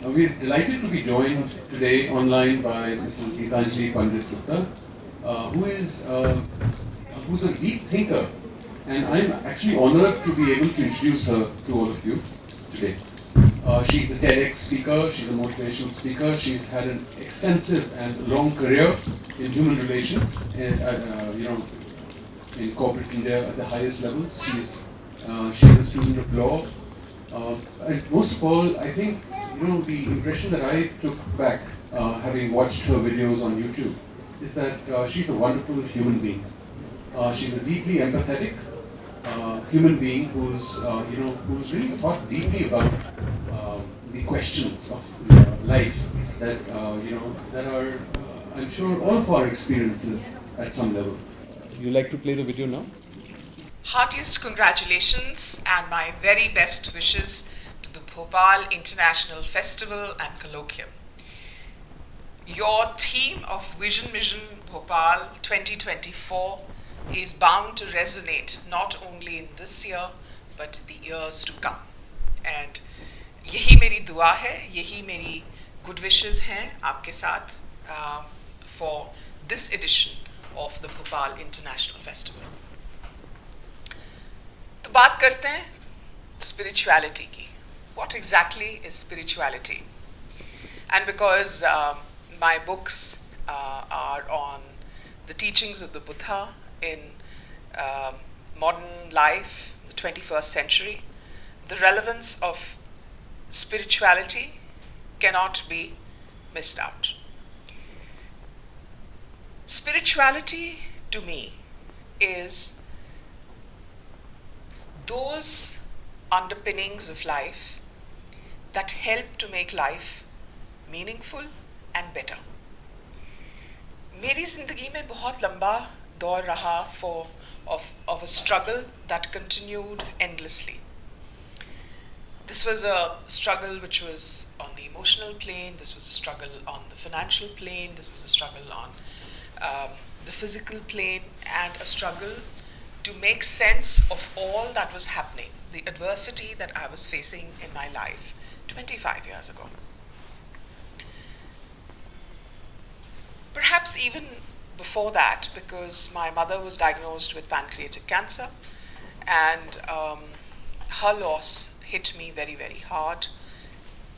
We're delighted to be joined today online by Mrs. Geetanjali Pandit Gupta, who is who's a deep thinker, and I'm actually honored to be able to introduce her to all of you today. She's a TEDx speaker, she's a motivational speaker, she's had an extensive and long career in human relations, and in corporate India at the highest levels. She's a student of law. And most of all, I think the impression that I took back, having watched her videos on YouTube, is that she's a wonderful human being. She's a deeply empathetic human being who's really thought deeply about the questions of life that that are I'm sure all of our experiences at some level. You like to play the video now? Heartiest congratulations and my very best wishes to the Bhopal International Festival and Colloquium. Your theme of Vision Mission Bhopal 2024 is bound to resonate not only in this year but the years to come. And यही मेरी दुआ है, यही मेरी good wishes हैं आपके साथ for this edition of the Bhopal International Festival. तो बात करते हैं spirituality की. What exactly is spirituality? And because my books are on the teachings of the Buddha in modern life, the 21st century, the relevance of spirituality cannot be missed out. Spirituality to me is those underpinnings of life that help to make life meaningful and better. मेरी ज़िंदगी में बहुत लंबा दौर रहा of a struggle that continued endlessly. This was a struggle which was on the emotional plane, this was a struggle on the financial plane, this was a struggle on the physical plane, and a struggle to make sense of all that was happening, the adversity that I was facing in my life 25 years ago. Perhaps even before that, because my mother was diagnosed with pancreatic cancer, and her loss hit me very, very hard,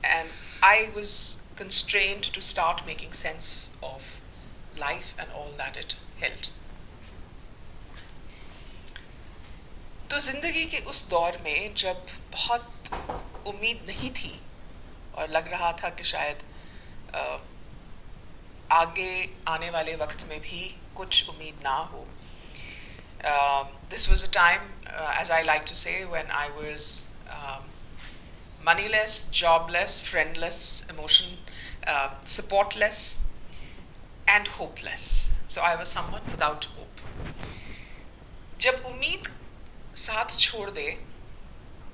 and I was constrained to start making sense of life and all that it held. तो ज़िंदगी के उस दौर में जब बहुत उम्मीद नहीं थी और लग रहा था कि शायद आगे आने वाले वक्त में भी कुछ उम्मीद ना हो, this was a time, as I like to say, when I was moneyless, jobless, friendless, supportless, and hopeless. So I was someone without hope. जब उम्मीद साथ छोड़ दे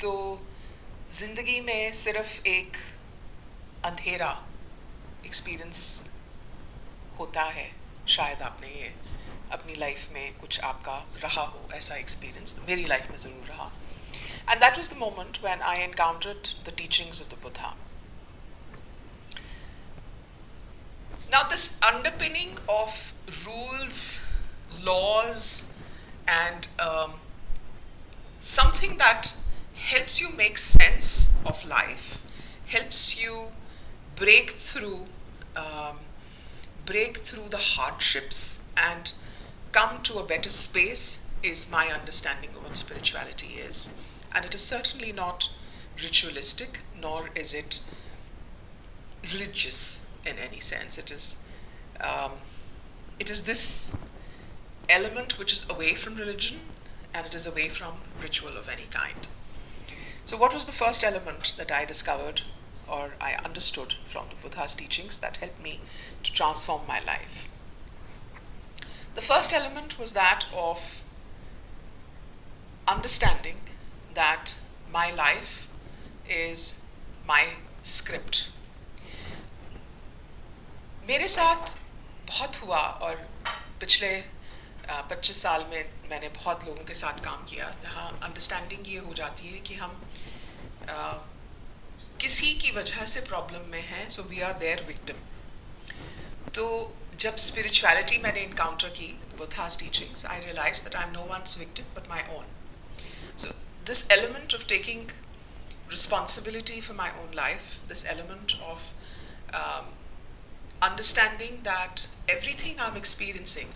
तो ज़िंदगी में सिर्फ एक अंधेरा एक्सपीरियंस होता है. शायद आपने ये अपनी लाइफ में कुछ आपका रहा हो ऐसा एक्सपीरियंस, तो मेरी लाइफ में ज़रूर रहा. And that was the moment when I encountered the teachings of the Buddha. Now this underpinning of rules, laws, and something that helps you make sense of life, helps you break through the hardships and come to a better space, is my understanding of what spirituality is. And it is certainly not ritualistic, nor is it religious in any sense. It is this element which is away from religion, and it is away from ritual of any kind. So what was the first element that I discovered or I understood from the Buddha's teachings that helped me to transform my life? The first element was that of understanding that my life is my script. मेरे साथ बहुत हुआ, और पिछले 25 साल में मैंने बहुत लोगों के साथ काम किया. यहाँ अंडरस्टैंडिंग ये हो जाती है कि हम किसी की वजह से प्रॉब्लम में हैं, so we are their victim. तो जब स्पिरिचुअलिटी मैंने इनकाउंटर की, बुद्धा's teachings, I realized that I'm no one's victim but my own. So this element of taking responsibility for my own life, this element of um, understanding that everything I'm experiencing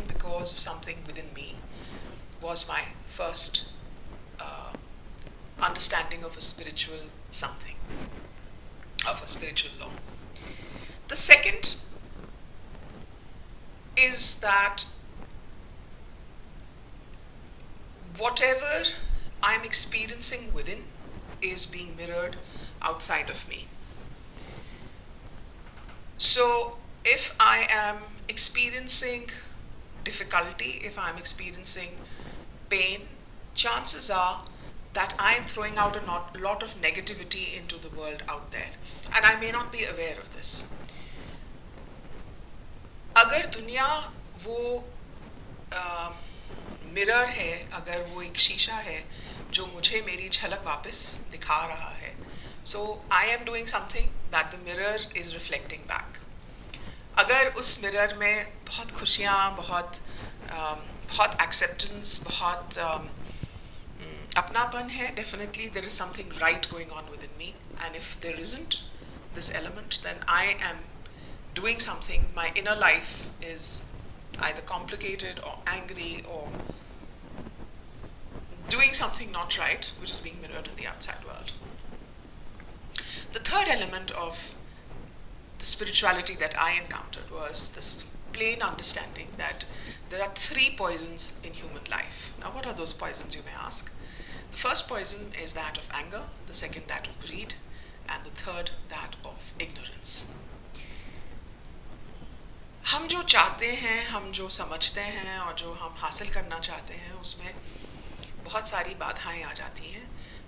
because of something within me, was my first uh, understanding of a spiritual something, of a spiritual law. The second is that whatever I'm experiencing within is being mirrored outside of me. So if I am experiencing difficulty, if I'm experiencing pain, chances are that I am throwing out a lot of negativity into the world out there, and I may not be aware of this. अगर दुनिया वो mirror है, अगर वो एक शीशा है जो मुझे मेरी झलक वापस दिखा रहा है, so I am doing something that the mirror is reflecting back. अगर उस मिरर में बहुत खुशियाँ, बहुत एक्सेप्टेंस, बहुत अपनापन है, definitely there is something right going on within me, and if there isn't this element, then I am doing something, my inner life is either complicated or angry or doing something not right, which is being mirrored in the outside world. The third element of the spirituality that I encountered was this plain understanding that there are three poisons in human life. Now, what are those poisons, you may ask? The first poison is that of anger, the second that of greed, and the third that of ignorance. हम जो चाहते हैं, हम जो समझते हैं और जो हम हासिल करना चाहते हैं, उसमें बहुत सारी बाधाएं आ जाती हैं.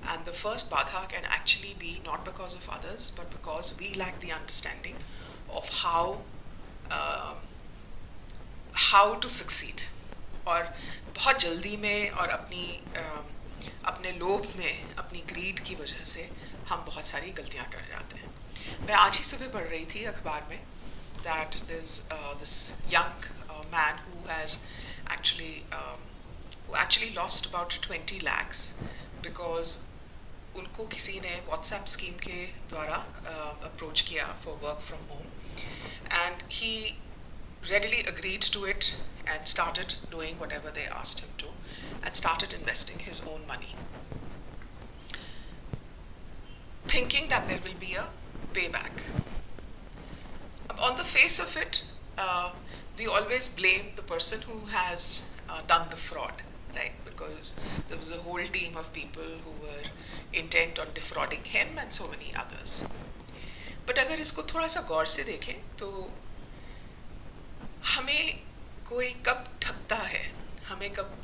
And the first badha can actually be not because of others, but because we lack the understanding of how to succeed. और बहुत जल्दी में और अपने लोभ में, अपनी ग्रीड की वजह से हम बहुत सारी गलतियां कर जाते हैं. मैं आज ही सुबह पढ़ रही थी अखबार में that there's this young man who actually lost about 20 lakhs because उनको किसी ने WhatsApp स्कीम के द्वारा अप्रोच किया for work from home, and he readily agreed to it and started doing whatever they asked him to and started investing his own money, thinking that there will be a payback. On the face of it, we always blame the person who has done the fraud, right? Because there was a whole team of people who were intent on defrauding him and so many others. But अगर इसको थोड़ा सा गौर से देखें तो हमें कोई कब ठगता है, हमें कब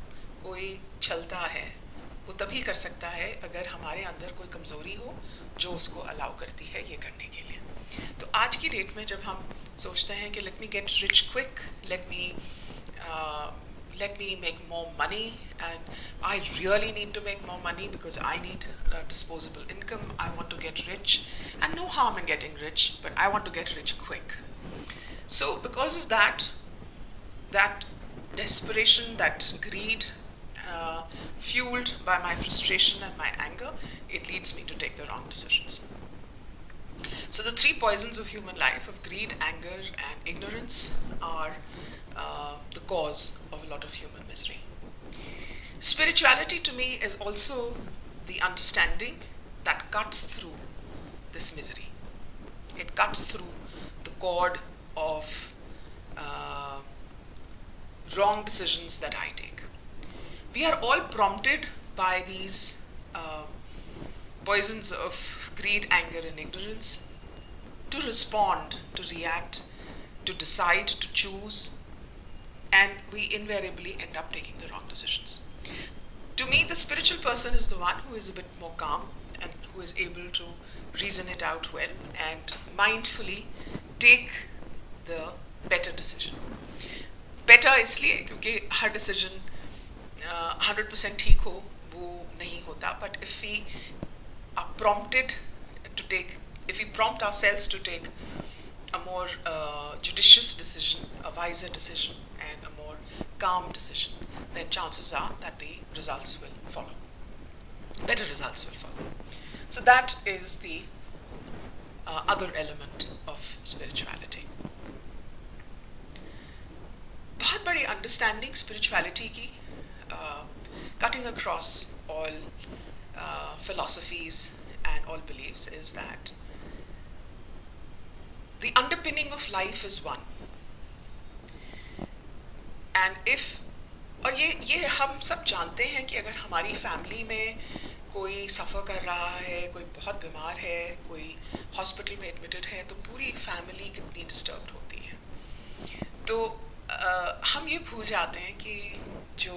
कोई छलता है, वो तभी कर सकता है अगर हमारे अंदर कोई कमज़ोरी हो जो उसको अलाउ करती है ये करने के लिए. तो आज की डेट में जब हम सोचते हैं कि let me get rich quick, let me make more money, and I really need to make more money because I need disposable income, I want to get rich, and no harm in getting rich, but I want to get rich quick. So because of that desperation, that greed, fueled by my frustration and my anger, it leads me to take the wrong decisions. So the three poisons of human life, of greed, anger, and ignorance, are the cause of a lot of human misery. Spirituality to me is also the understanding that cuts through this misery. It cuts through the cord of wrong decisions that I take. We are all prompted by these poisons of greed, anger, and ignorance to respond, to react, to decide, to choose, and we invariably end up taking the wrong decisions. To me, the spiritual person is the one who is a bit more calm and who is able to reason it out well and mindfully take the better decision. Better इसलिए क्योंकि हर decision 100% ठीक हो वो नहीं होता, but if we are prompted, to take, if we prompt ourselves to take a more judicious decision, a wiser decision, and a more calm decision, then chances are that the results will follow. Better results will follow. So that is the other element of spirituality. बहुत बड़ी understanding spirituality की, cutting across all philosophies and all beliefs, is that the underpinning of life is one. And if, और ये हम सब जानते हैं कि अगर हमारी फैमिली में कोई सफ़र कर रहा है, कोई बहुत बीमार है, कोई हॉस्पिटल में एडमिटेड है, तो पूरी फैमिली कितनी डिस्टर्ब्ड होती है. तो हम ये भूल जाते हैं कि जो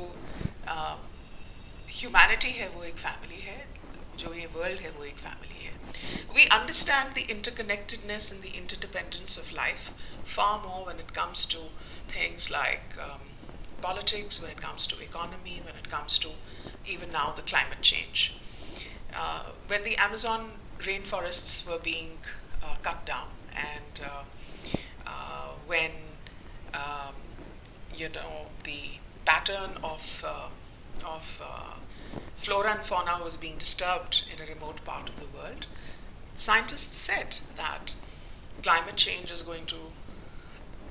ह्यूमैनिटी है वो एक फैमिली है, जो ये वर्ल्ड है वो एक फैमिली है. We understand the interconnectedness and the interdependence of life far more when it comes to things like politics, when it comes to economy, when it comes to even now the climate change. When the Amazon rainforests were being cut down, and when the pattern of flora and fauna was being disturbed in a remote part of the world, scientists said that climate change is going to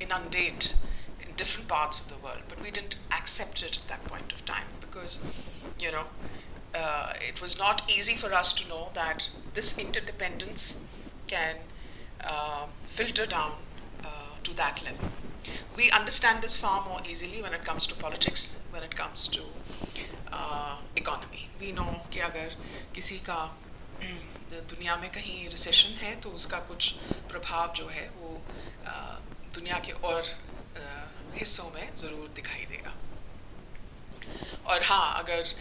inundate in different parts of the world, but we didn't accept it at that point of time because, it was not easy for us to know that this interdependence can filter down to that level. We understand this far more easily when it comes to politics, when it comes to economy. We know कि अगर किसी का दुनिया में कहीं recession है तो उसका कुछ प्रभाव जो है वो दुनिया के और हिस्सों में ज़रूर दिखाई देगा. और हाँ, अगर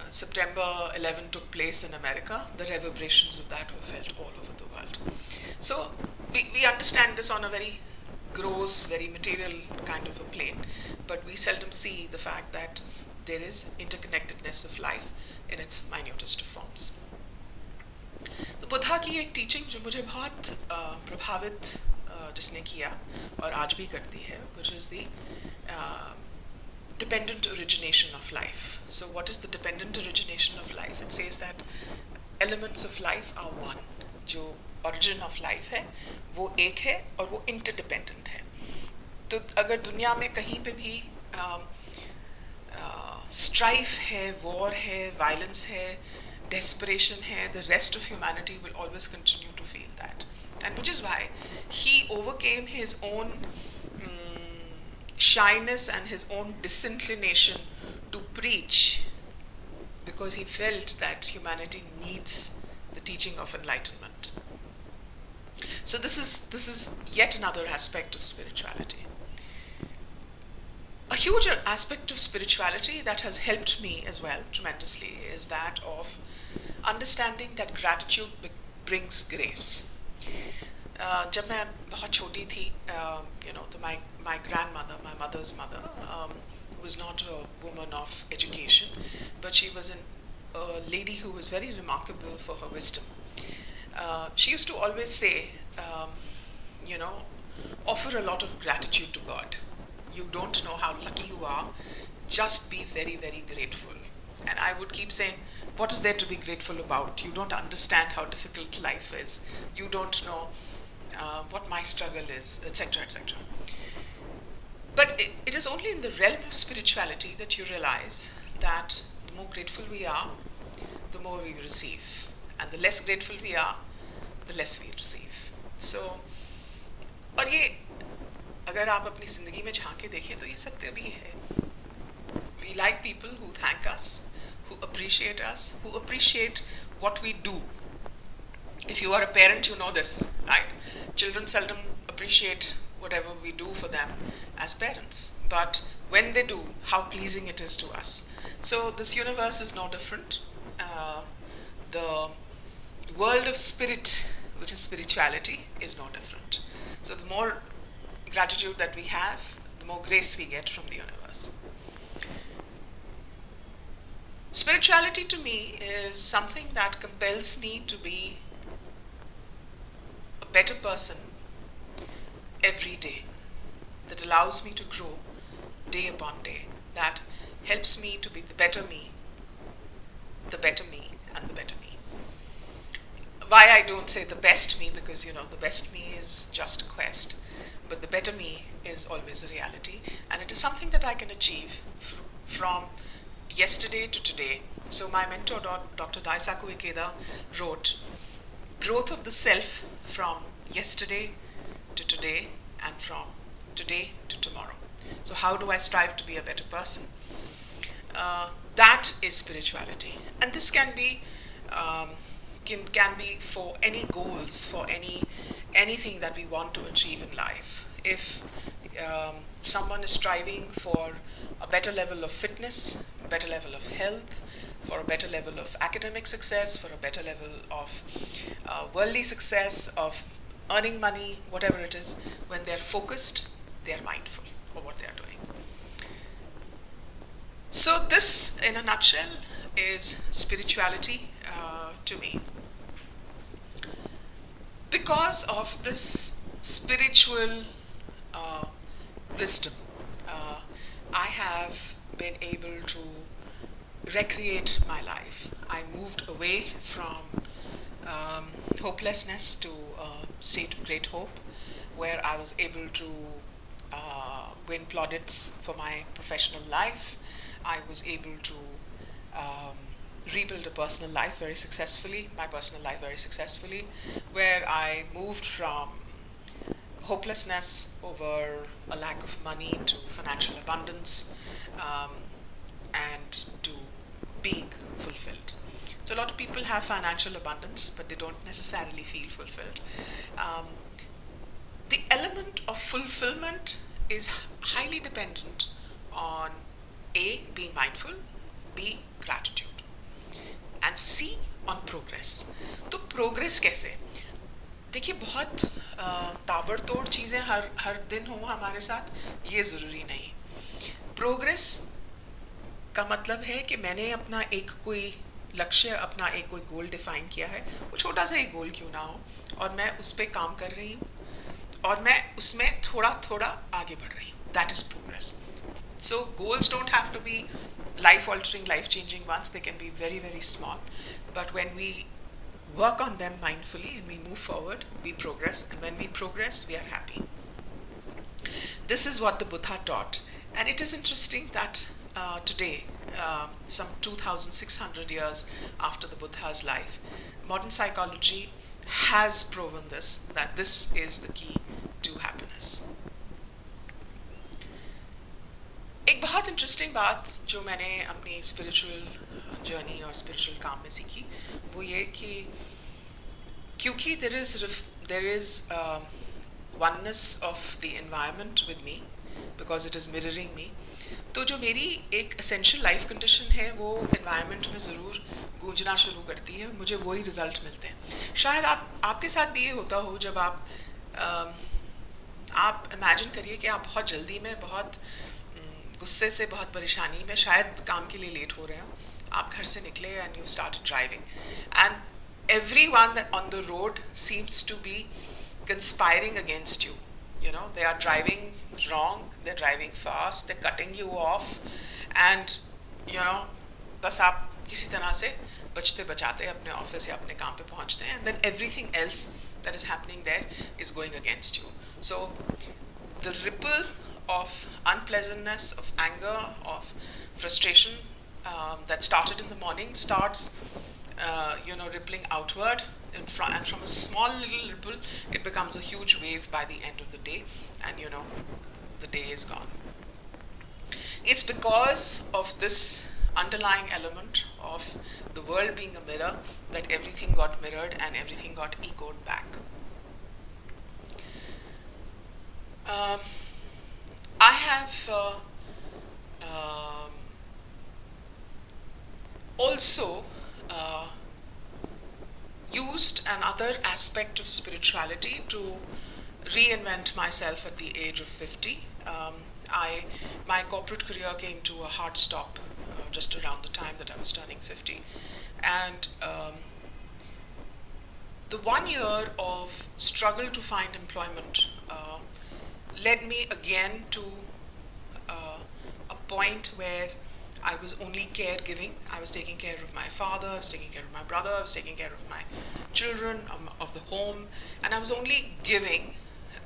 September 11 took place in America, the reverberations of that were felt all over the world. So we understand this on a very gross, very material kind of a plane, but we seldom see the fact that there is interconnectedness of life in its minutest forms. तो बुद्धा की एक teaching जो मुझे बहुत प्रभावित जिसने किया और आज भी करती है, which is the dependent origination of life. So what is the dependent origination of life? It says that elements of life are one. जो origin of life है वो एक है और वो interdependent है. तो अगर दुनिया में कहीं पे भी strife है, war है, violence है, desperation है, the rest of humanity will always continue to feel that. And which is why he overcame his own shyness and his own disinclination to preach, because he felt that humanity needs the teaching of enlightenment. So this is yet another aspect of spirituality. A huge aspect of spirituality that has helped me as well tremendously is that of understanding that gratitude brings grace. जब मैं बहुत छोटी थी, तो my grandmother, my mother's mother, was not a woman of education, but she was a lady who was very remarkable for her wisdom. She used to always say, offer a lot of gratitude to God. You don't know how lucky you are, just be very, very grateful. And I would keep saying, what is there to be grateful about? You don't understand how difficult life is. You don't know what my struggle is, etc., etc. But it is only in the realm of spirituality that you realize that the more grateful we are, the more we receive. And the less grateful we are, the less we receive. So, और ये अगर आप अपनी ज़िंदगी में झांक के देखें तो ये सत्य भी है. We like people who thank us, who appreciate us, who appreciate what we do. If you are a parent, you know this, right? Children seldom appreciate whatever we do for them as parents, but when they do, how pleasing it is to us. So this universe is no different. The world of spirit, which is spirituality, is no different. So the more gratitude that we have, the more grace we get from the universe. Spirituality to me is something that compels me to be a better person every day, that allows me to grow day upon day, that helps me to be the better me, the better me, and the better me. Why I don't say the best me, because the best me is just a quest, but the better me is always a reality, and it is something that I can achieve from yesterday to today. So my mentor, Dr. Daisaku Ikeda, wrote, growth of the self from yesterday to today and from today to tomorrow. So how do I strive to be a better person? That is spirituality, and this can be can be for any goals, for anything that we want to achieve in life. If someone is striving for a better level of fitness, a better level of health, for a better level of academic success, for a better level of worldly success, of earning money, whatever it is, when they're focused, they're mindful of what they're doing. So this, in a nutshell, is spirituality to me. Because of this spiritual wisdom, I have been able to recreate my life. I moved away from hopelessness to a state of great hope, where I was able to win plaudits for my professional life. I was able to rebuild a personal life very successfully, my personal life very successfully, where I moved from hopelessness over a lack of money to financial abundance, and to being fulfilled. So a lot of people have financial abundance, but they don't necessarily feel fulfilled. The element of fulfillment is highly dependent on A, being mindful, B, gratitude, and C, on progress. तो progress कैसे? देखिए, बहुत ताबड़तोड़ चीज़ें हर दिन हो हमारे साथ, ये ज़रूरी नहीं. प्रोग्रेस का मतलब है कि मैंने अपना एक कोई लक्ष्य, अपना एक कोई गोल डिफाइन किया है, वो छोटा सा ही गोल क्यों ना हो, और मैं उस पर काम कर रही हूँ, और मैं उसमें थोड़ा थोड़ा आगे बढ़ रही हूँ. That is progress. So goals don't have to be life-altering, life-changing ones. They can be very, very small. But when we work on them mindfully and we move forward, we progress. And when we progress, we are happy. This is what the Buddha taught. And it is interesting that today, some 2,600 years after the Buddha's life, modern psychology has proven this, that this is the key to happiness. एक बहुत interesting बात जो मैंने अपनी spiritual journey और spiritual काम में सीखी, वो ये कि क्योंकि there is oneness of the environment with me, because it is mirroring me, तो जो मेरी एक essential life condition है वो environment में ज़रूर गूंजना शुरू करती है, मुझे वही रिजल्ट मिलते हैं. शायद आपके साथ भी ये होता हो, जब आप इमेजिन करिए कि आप बहुत जल्दी में, बहुत गुस्से से, बहुत परेशानी में, शायद काम के लिए लेट हो रहे हो, आप घर से निकले and you started driving, and everyone on the road seems to be conspiring against you. They are driving wrong, they're driving fast, they're cutting you off, and बस आप किसी तरह से बचते बचाते अपने ऑफिस या अपने काम पे पहुंचते हैं, and then everything else that is happening there is going against you. So the ripple of unpleasantness, of anger, of frustration that started in the morning starts rippling outward, and from a small little ripple it becomes a huge wave by the end of the day, and the day is gone. It's because of this underlying element of the world being a mirror that everything got mirrored and everything got echoed back. I have also used another aspect of spirituality to reinvent myself at the age of 50. My corporate career came to a hard stop just around the time that I was turning 50. And the 1 year of struggle to find employment led me again to a point where I was only caregiving. I was taking care of my father, I was taking care of my brother, I was taking care of my children, of the home, and I was only giving,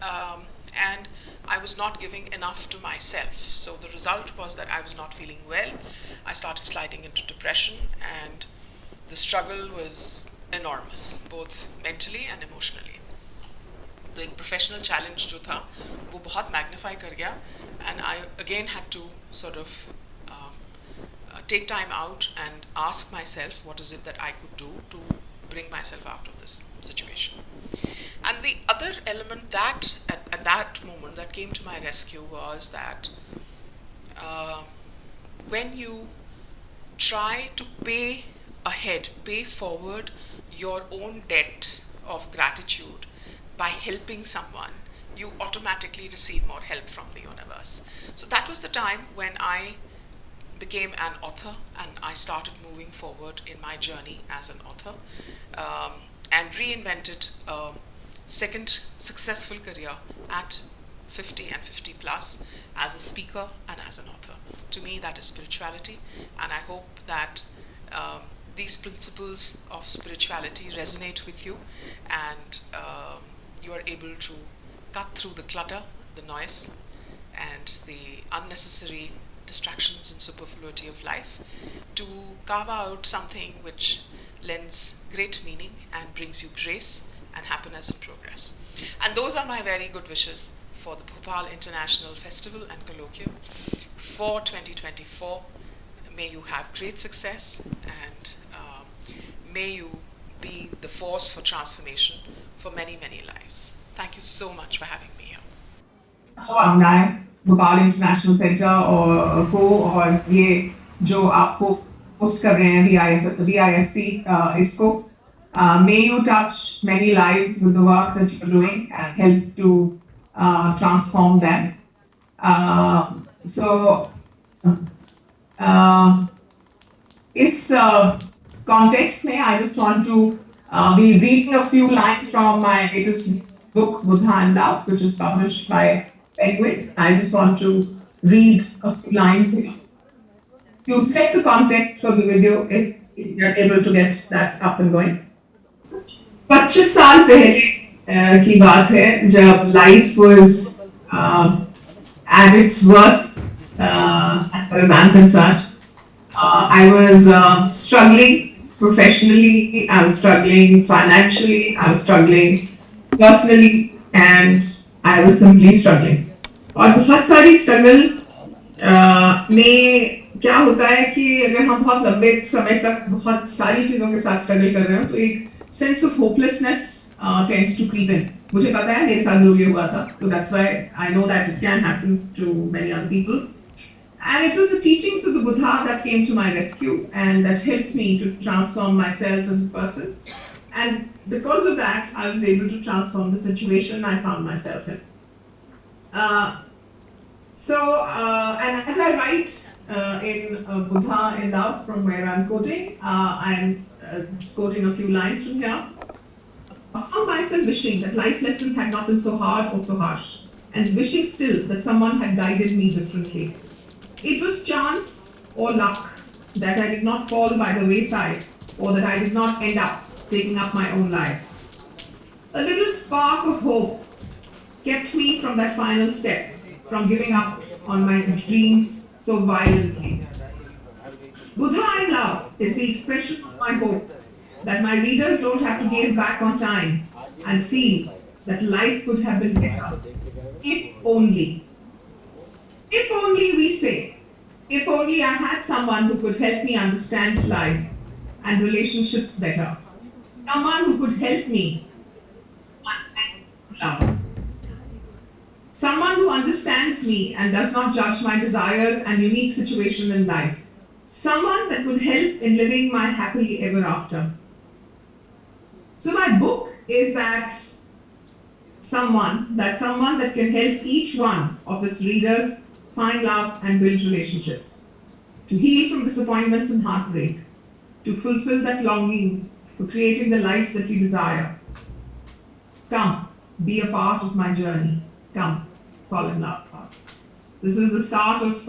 and I was not giving enough to myself. So the result was that I was not feeling well. I started sliding into depression, and the struggle was enormous, both mentally and emotionally. तो एक professional challenge जो था वो बहुत magnify कर गया, and I again had to sort of take time out and ask myself what is it that I could do to bring myself out of this situation. And the other element that at that moment that came to my rescue was that when you try to pay ahead, pay forward your own debt of gratitude by helping someone, you automatically receive more help from the universe. So that was the time when I became an author, and I started moving forward in my journey as an author, and reinvented a second successful career at 50 and 50 plus as a speaker and as an author. To me, that is spirituality, and I hope that these principles of spirituality resonate with you, and you are able to cut through the clutter, the noise, and the unnecessary distractions and superfluity of life to carve out something which lends great meaning and brings you grace and happiness and progress. And those are my very good wishes for the Bhopal International Festival and Colloquium for 2024. May you have great success, and may you be the force for transformation for many, many lives. Thank you so much for having me here. शुभकामनाएं Bhopal international centre और को, और ये जो आपको post कर रहे हैं VIFC इसको, may you touch many lives with the work that you're doing and help to transform them. So इस context में I just want to be reading a few lines from my latest book, Buddha and Love, which is published by Penguin. I just want to read a few lines here to set the context for the video, if you're able to get that up and going. 25 साल पहले की बात है, जब life was at its worst, as far as I'm concerned. I was struggling professionally, I was struggling financially, I was struggling personally, and I was simply struggling. और बहुत सारी struggle में क्या होता है कि अगर हम बहुत लंबे समय तक बहुत सारी चीज़ों के साथ struggle कर रहे हो तो एक sense of hopelessness tends to creep in. मुझे पता है मेरे साथ ज़रूर हुआ था, so that's why I know that it can happen to many other people. And it was the teachings of the Buddha that came to my rescue and that helped me to transform myself as a person. And because of that, I was able to transform the situation I found myself in. And as I write in Buddha in Love, from where I'm quoting, I'm quoting a few lines from here. I found myself wishing that life lessons had not been so hard or so harsh, and wishing still that someone had guided me differently. It was chance or luck that I did not fall by the wayside, or that I did not end up taking up my own life. A little spark of hope kept me from that final step, from giving up on my dreams so violently. Buddha in Love is the expression of my hope that my readers don't have to gaze back on time and feel that life could have been better. If only. If only, we say. If only I had someone who could help me understand life and relationships better. Someone who could help me love. Someone who understands me and does not judge my desires and unique situation in life. Someone that could help in living my happily ever after. So my book is that someone that can help each one of its readers find love and build relationships. to heal from disappointments and heartbreak, to fulfill that longing for creating the life that we desire. Come, be a part of my journey. Come, fall in love. This is the start of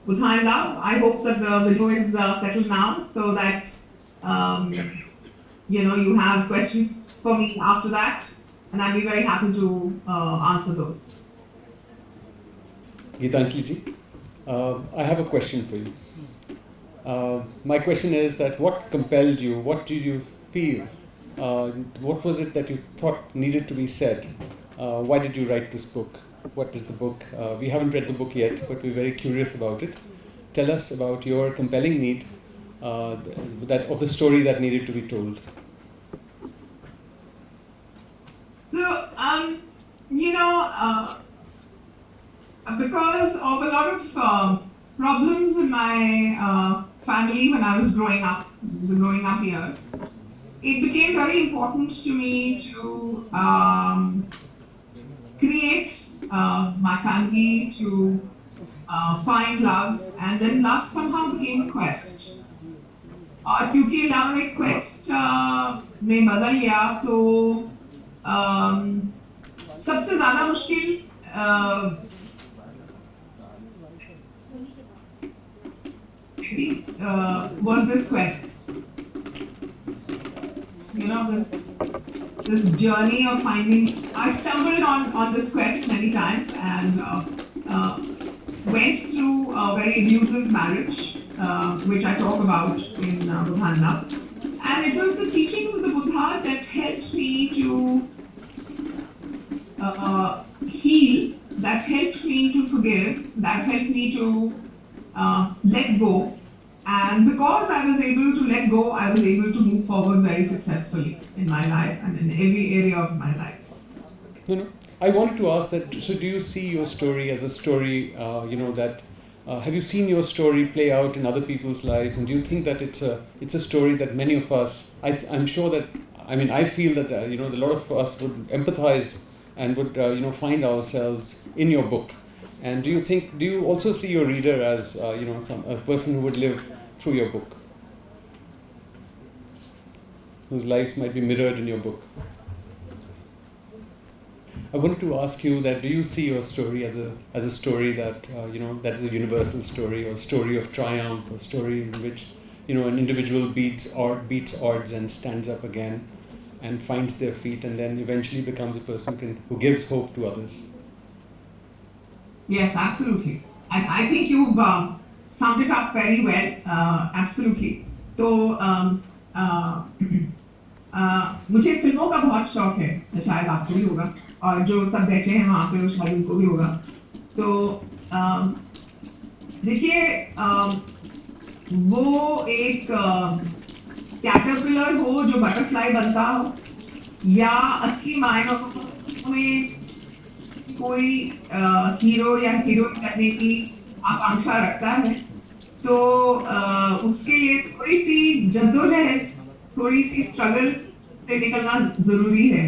Buddha in Love. I hope that the video is settled now so that you have questions for me after that, and I'll be very happy to answer those. Geetanjali ji, I have a question for you. My question is that what compelled you? What did you feel? What was it that you thought needed to be said? Why did you write this book? What is the book? We haven't read the book yet, but we're very curious about it. Tell us about your compelling need of the story that needed to be told. So, because of a lot of problems in my family when I was growing up, the growing up years, it became very important to me to create my family, to find love, and then love somehow became a quest. और क्योंकि love एक quest में बदल गया तो सबसे ज़्यादा मुश्किल was this quest. This journey of finding. I stumbled on this quest many times and went through a very abusive marriage, which I talk about in Buddha in Love. And it was the teachings of the Buddha that helped me to heal, that helped me to forgive, that helped me to let go. And because I was able to let go, I was able to move forward very successfully in my life and in every area of my life. No. I wanted to ask that, so do you see your story as a story, have you seen your story play out in other people's lives, and do you think that it's a story that many of us, I'm sure that, I feel that, a lot of us would empathize and would, find ourselves in your book. And do you also see your reader as, a person who would live through your book, whose lives might be mirrored in your book? I wanted to ask you that, do you see your story as a story that, that is a universal story, or a story of triumph, a story in which, an individual beats odds and stands up again and finds their feet and then eventually becomes a person who gives hope to others? Yes, absolutely. I think you've summed it up very well. Absolutely. तो मुझे फिल्मों का बहुत शौक है, शायद आपको भी होगा, और जो सब बैठे हैं वहाँ पे शायद उनको भी होगा. तो देखिए, वो एक कैटरपिलर हो जो बटरफ्लाई बनता हो, या असली मायनों में कोई हीरो या हीरोइन करने की आकांक्षा रखता है, तो उसके लिए थोड़ी सी जद्दोजहद, थोड़ी सी स्ट्रगल से निकलना जरूरी है.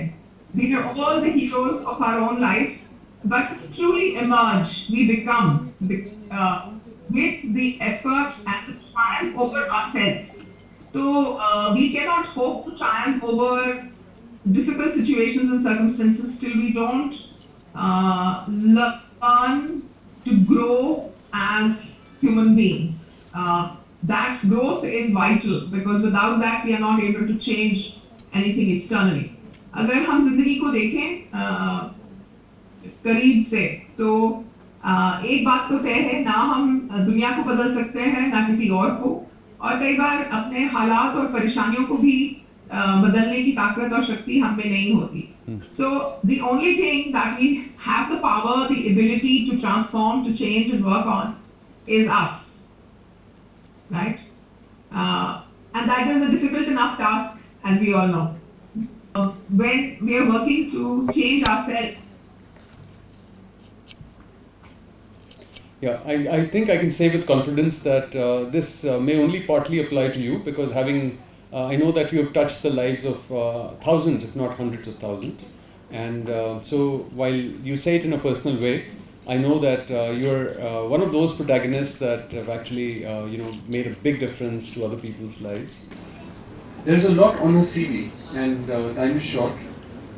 We are all the heroes of our own life, but truly emerge, we become with the effort and the triumph over ourselves. So we cannot hope to triumph over difficult situations and circumstances till we don't learn to grow as human beings. That growth is vital, because without that we are not able to change anything externally. अगर हम जिंदगी को देखें करीब से, तो एक बात तो तय है, ना हम दुनिया को बदल सकते हैं, ना किसी और को, और कई बार अपने हालात और परेशानियों को भी बदलने की ताकत और शक्ति हम में नहीं होती. So the only thing that we have the power, the ability to transform, to change and work on is us, right? And that is a difficult enough task, as we all know. When we are working to change ourselves. Yeah, I think I can say with confidence that this may only partly apply to you, because I know that you have touched the lives of thousands, if not hundreds of thousands. And so while you say it in a personal way, I know that you're one of those protagonists that have actually made a big difference to other people's lives. There's a lot on her CV, and time is short.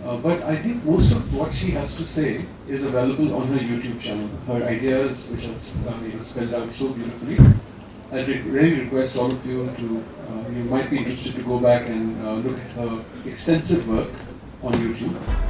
But I think most of what she has to say is available on her YouTube channel. Her ideas, which are spelled out so beautifully. I really request all of you to, you might be interested to go back and look at her extensive work on YouTube.